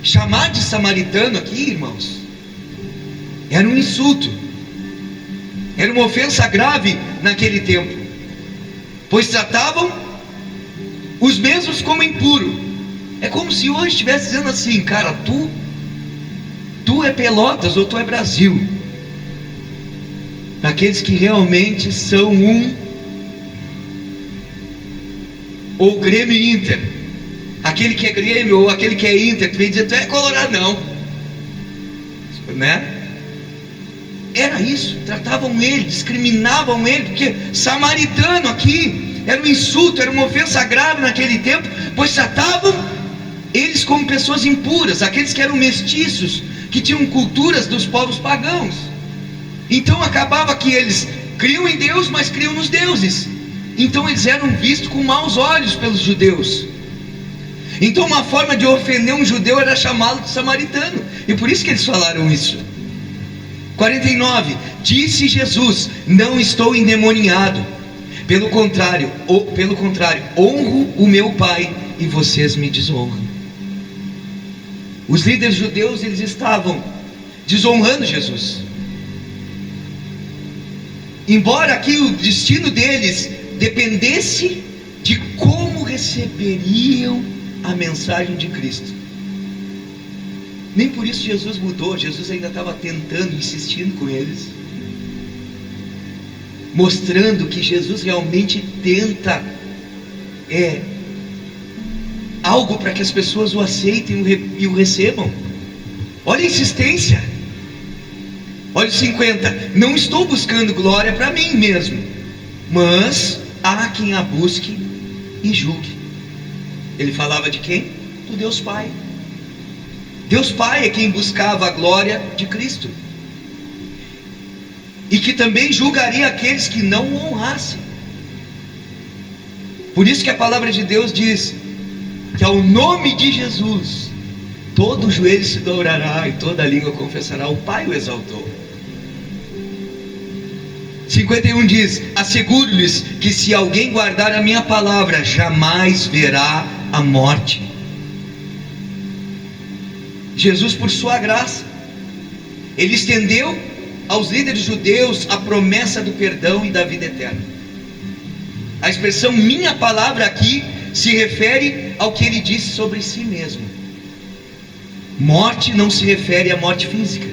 chamar de samaritano aqui, irmãos, era um insulto, era uma ofensa grave naquele tempo, pois tratavam os mesmos como impuro. É como se hoje estivesse dizendo assim: cara, tu é Pelotas ou tu é Brasil. Aqueles que realmente são ou Grêmio e Inter, aquele que é Grêmio ou aquele que é Inter, tu vem dizer: tu é Coloradão, né? Era isso, tratavam ele, discriminavam ele, porque samaritano aqui era um insulto, era uma ofensa grave naquele tempo, pois tratavam eles como pessoas impuras, aqueles que eram mestiços, que tinham culturas dos povos pagãos. Então acabava que eles criam em Deus, mas criam nos deuses. Então eles eram vistos com maus olhos pelos judeus. Então uma forma de ofender um judeu era chamá-lo de samaritano, e por isso que eles falaram isso. 49. Disse Jesus: não estou endemoniado, pelo contrário, honro o meu Pai e vocês me desonram. Os líderes judeus, eles estavam desonrando Jesus. Embora aqui o destino deles dependesse de como receberiam a mensagem de Cristo. Nem por isso Jesus mudou. Jesus ainda estava tentando, insistindo com eles, mostrando que Jesus realmente tenta algo para que as pessoas o aceitem e o recebam. Olha a insistência. Olha o 50. Não estou buscando glória para mim mesmo, mas há quem a busque e julgue. Ele falava de quem? Do Deus Pai. Deus Pai é quem buscava a glória de Cristo, e que também julgaria aqueles que não o honrassem. Por isso que a palavra de Deus diz que ao nome de Jesus todo joelho se dobrará e toda língua confessará: o Pai o exaltou. 51 diz: asseguro-lhes que se alguém guardar a minha palavra, jamais verá a morte. Jesus, por sua graça, ele estendeu aos líderes judeus a promessa do perdão e da vida eterna. A expressão minha palavra aqui se refere ao que ele disse sobre si mesmo. Morte não se refere à morte física.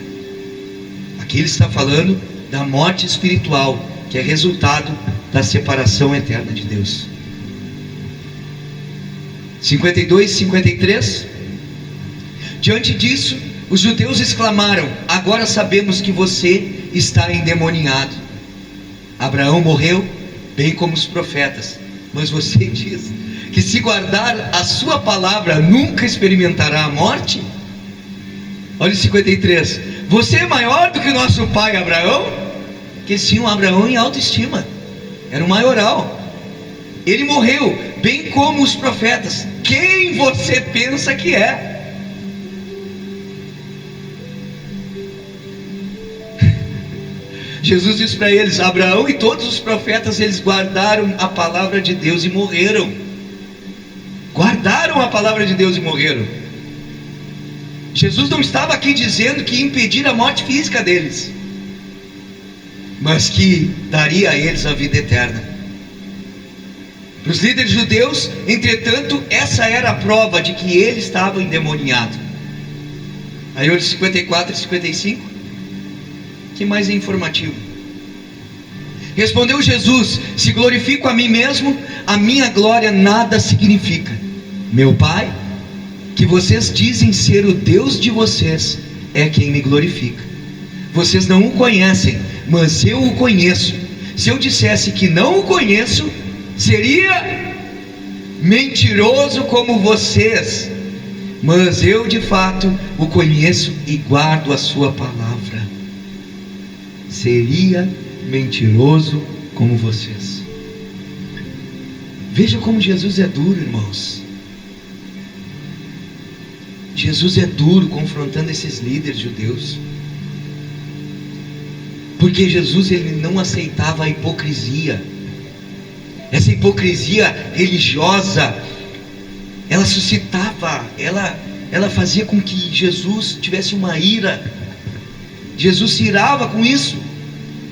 Aqui ele está falando da morte espiritual, que é resultado da separação eterna de Deus. 52 e 53. Diante disso, os judeus exclamaram: agora sabemos que você está endemoniado. Abraão morreu, bem como os profetas, mas você diz que se guardar a sua palavra nunca experimentará a morte? Olha o 53. Você é maior do que nosso pai Abraão? Que eles tinham Abraão em autoestima, era um maioral. Ele morreu, bem como os profetas. Quem você pensa que é? Jesus disse para eles: Abraão e todos os profetas, eles guardaram a palavra de Deus e morreram. Guardaram a palavra de Deus e morreram. Jesus não estava aqui dizendo que ia impedir a morte física deles, mas que daria a eles a vida eterna. Para os líderes judeus, entretanto, essa era a prova de que ele estava endemoniado. Aí olha 54 e 55. Que mais é informativo. Respondeu Jesus: se glorifico a mim mesmo, a minha glória nada significa. Meu Pai, que vocês dizem ser o Deus de vocês, é quem me glorifica. Vocês não o conhecem, mas eu o conheço. Se eu dissesse que não o conheço, seria mentiroso como vocês. mas eu de fato o conheço e guardo a sua palavra. Seria mentiroso como vocês. Veja como Jesus é duro, irmãos. Jesus é duro confrontando esses líderes judeus, porque Jesus, ele não aceitava a hipocrisia. Essa hipocrisia religiosa, ela suscitava, ela fazia com que Jesus tivesse uma ira. Jesus se irava com isso.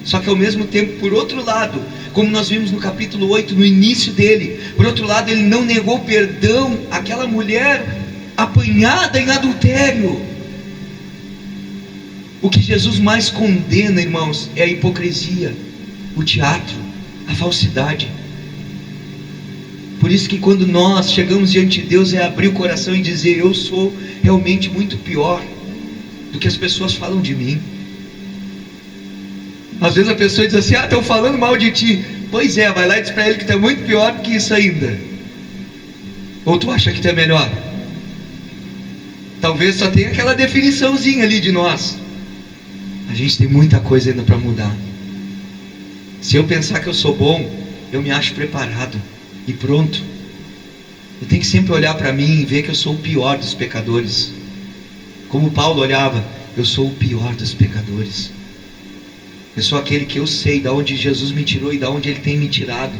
Só que ao mesmo tempo, por outro lado, como nós vimos no capítulo 8, no início dele, por outro lado, ele não negou perdão àquela mulher apanhada em adultério. O que Jesus mais condena, irmãos, é a hipocrisia, o teatro, a falsidade. Por isso que quando nós chegamos diante de Deus, é abrir o coração e dizer: eu sou realmente muito pior do que as pessoas falam de mim. Às vezes a pessoa diz assim: estão falando mal de ti. Pois é, vai lá e diz para ele que tu é muito pior do que isso ainda. Ou tu acha que tu é melhor? Talvez só tenha aquela definiçãozinha ali de nós. A gente tem muita coisa ainda para mudar. Se eu pensar que eu sou bom, eu me acho preparado e pronto. Eu tenho que sempre olhar para mim e ver que eu sou o pior dos pecadores. Como Paulo olhava: eu sou o pior dos pecadores. Eu sou aquele que eu sei de onde Jesus me tirou e de onde Ele tem me tirado,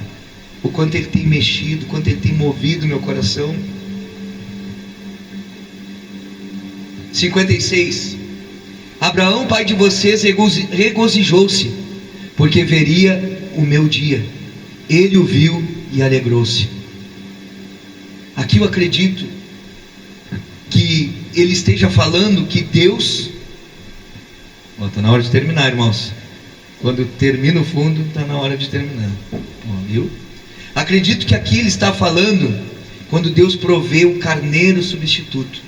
o quanto Ele tem mexido, o quanto Ele tem movido meu coração. 56. Abraão, pai de vocês, regozijou-se, porque veria o meu dia. Ele o viu e alegrou-se. Aqui eu acredito que ele esteja falando que Deus... Está na hora de terminar, irmãos. Quando termina o fundo, está na hora de terminar. Viu? Acredito que aqui ele está falando quando Deus provê o carneiro substituto,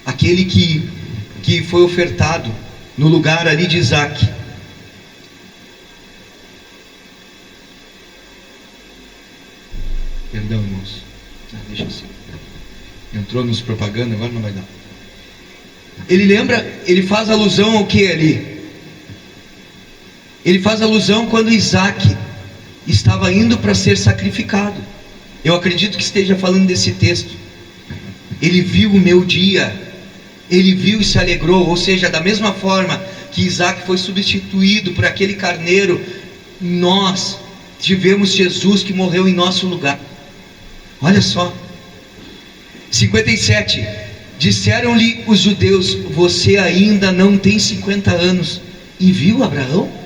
aquele que foi ofertado no lugar ali de Isaac. Perdão, irmãos. Deixa assim. Entrou nos propaganda, agora não vai dar. Ele faz alusão ao que ali? Ele faz alusão quando Isaac estava indo para ser sacrificado. Eu acredito que esteja falando desse texto. Ele viu o meu dia, ele viu e se alegrou. Ou seja, da mesma forma que Isaac foi substituído por aquele carneiro, nós tivemos Jesus que morreu em nosso lugar. Olha só. 57. Disseram-lhe os judeus: você ainda não tem 50 anos e viu Abraão?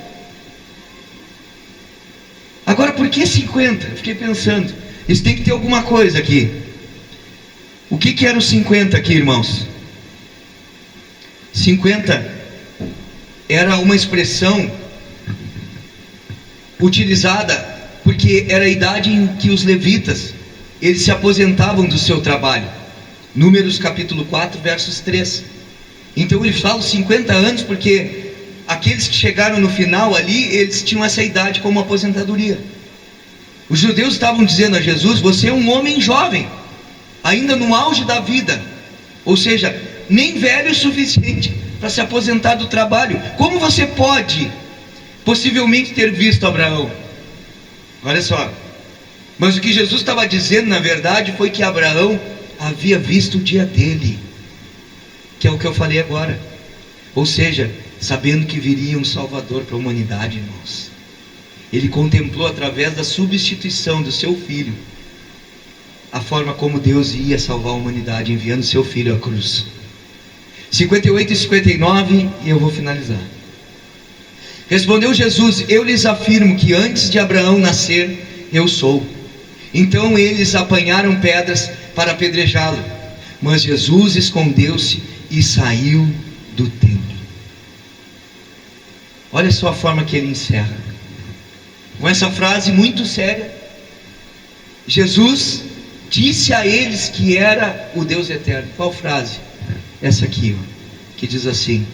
Agora, por que 50? Eu fiquei pensando, isso tem que ter alguma coisa aqui. O que eram os 50 aqui, irmãos? 50 era uma expressão utilizada porque era a idade em que os levitas, eles se aposentavam do seu trabalho. Números capítulo 4, versos 3. Então ele fala 50 anos porque aqueles que chegaram no final ali, eles tinham essa idade como aposentadoria. Os judeus estavam dizendo a Jesus: você é um homem jovem, ainda no auge da vida, ou seja, nem velho o suficiente para se aposentar do trabalho. Como você pode possivelmente ter visto Abraão? Olha só. Mas o que Jesus estava dizendo, na verdade, foi que Abraão havia visto o dia dele, que é o que eu falei agora. Ou seja, sabendo que viria um Salvador para a humanidade, irmãos. Ele contemplou através da substituição do seu filho a forma como Deus ia salvar a humanidade, enviando seu filho à cruz. 58 e 59, e eu vou finalizar. Respondeu Jesus: eu lhes afirmo que antes de Abraão nascer, eu sou. Então eles apanharam pedras para apedrejá-lo, mas Jesus escondeu-se e saiu do templo. Olha só a forma que ele encerra, com essa frase muito séria. Jesus disse a eles que era o Deus eterno. Qual frase? Essa aqui, que diz assim: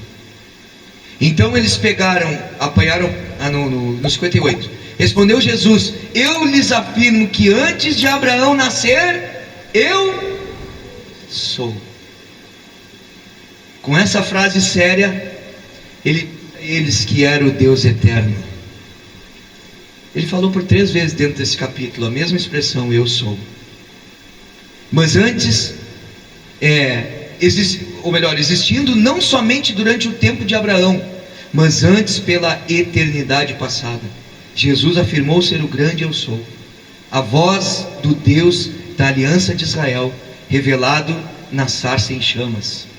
então eles apanharam no 58. Respondeu Jesus: eu lhes afirmo que antes de Abraão nascer, eu sou. com essa frase séria, eles que eram o Deus eterno. Ele falou por 3 vezes dentro desse capítulo a mesma expressão, eu sou. Mas antes, existindo não somente durante o tempo de Abraão, mas antes pela eternidade passada, Jesus afirmou ser o grande eu sou, a voz do Deus da aliança de Israel, revelado na sarça em chamas.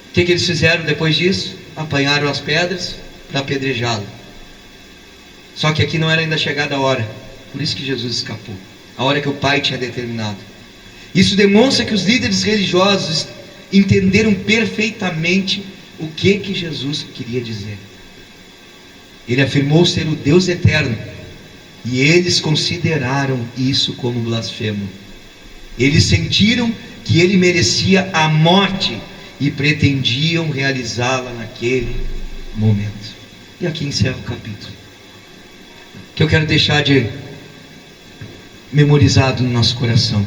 O que eles fizeram depois disso? Apanharam as pedras para apedrejá-lo. Só que aqui não era ainda chegada a hora, por isso que Jesus escapou, a hora que o Pai tinha determinado. Isso demonstra que os líderes religiosos entenderam perfeitamente o que Jesus queria dizer. Ele afirmou ser o Deus eterno, e eles consideraram isso como blasfemo. Eles sentiram que ele merecia a morte e pretendiam realizá-la naquele momento. E aqui encerra o capítulo. O que eu quero deixar de memorizado no nosso coração: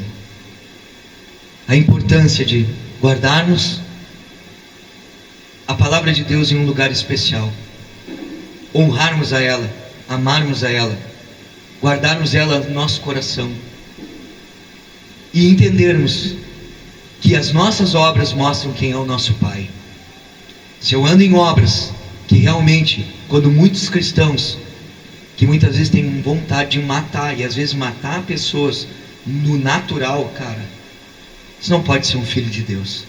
a importância de guardarmos a palavra de Deus em um lugar especial, honrarmos a ela, amarmos a ela, guardarmos ela no nosso coração e entendermos que as nossas obras mostram quem é o nosso Pai. Se eu ando em obras que realmente, quando muitos cristãos, que muitas vezes têm vontade de matar, e às vezes matar pessoas no natural, cara, isso não pode ser um filho de Deus.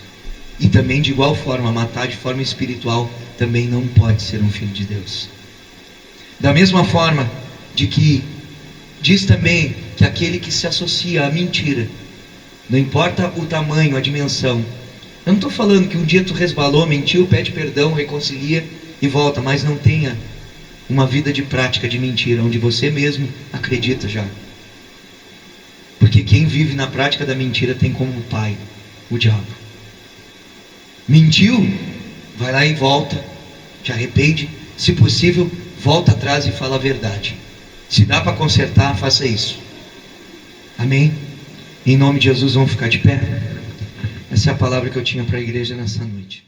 E também de igual forma, matar de forma espiritual também não pode ser um filho de Deus. Da mesma forma de que diz também que aquele que se associa à mentira, não importa o tamanho, a dimensão. Eu não estou falando que um dia tu resbalou, mentiu, pede perdão, reconcilia e volta, mas não tenha uma vida de prática de mentira, onde você mesmo acredita já. Porque quem vive na prática da mentira tem como pai o diabo. Mentiu, vai lá e volta, te arrepende, se possível, volta atrás e fala a verdade. Se dá para consertar, faça isso. Amém? Em nome de Jesus, vamos ficar de pé. Essa é a palavra que eu tinha para a igreja nessa noite.